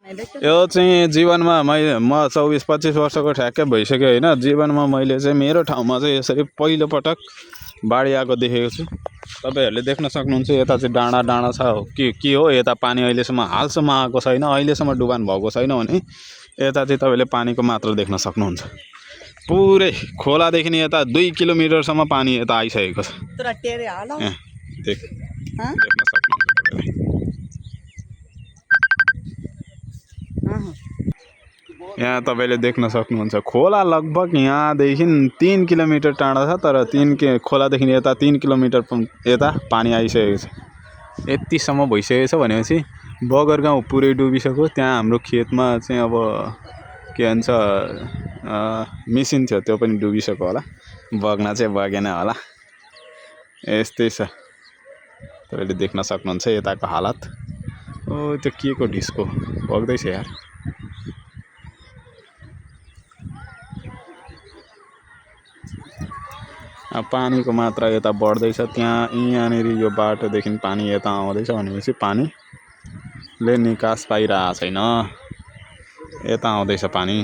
यो चाहिँ जीवनमा म 24-25 वर्षको ठ्याक्कै भइसक्यो होइन। जीवनमा मैले चाहिँ मेरो ठाउँमा चाहिँ यसरी पहिलोपटक बाढी आएको देखेको छु। तपाईँहरूले देख्न सक्नुहुन्छ यता चाहिँ डाँडा डाँडा छ के हो, यता पानी अहिलेसम्म हालसम्म आएको छैन, अहिलेसम्म डुबान भएको छैन भने यता चाहिँ तपाईँले पानीको मात्रा देख्न सक्नुहुन्छ। पुरै खोलादेखि यता 2 किलोमिटरसम्म पानी यता आइसकेको छ। देख्न सक्नुहुन्छ यहाँ तपाईँले देख्न सक्नुहुन्छ खोला लगभग यहाँदेखि 3 किलोमिटर टाढा छ, तर खोलादेखि यता 3 किलोमिटर यता पानी आइसकेको छ। यतिसम्म भइसकेको छ भनेपछि बगर गाउँ पुरै डुबिसक्यो। त्यहाँ हाम्रो खेतमा चाहिँ अब के भन्छ मेसिन थियो त्यो पनि डुबिसक्यो होला, बग्न चाहिँ बगेन होला। यस्तै छ, तपाईँले देख्न सक्नुहुन्छ यताको हालत। ओ त्यो के को डिस्को बग्दैछ यार। पानीको मात्रा यता बढ्दैछ। यहाँनिर यो बाटोदेखि पानी यता आउँदैछ भनेपछि पानीले निकास पाइरहेको छैन, यता आउँदैछ पानी।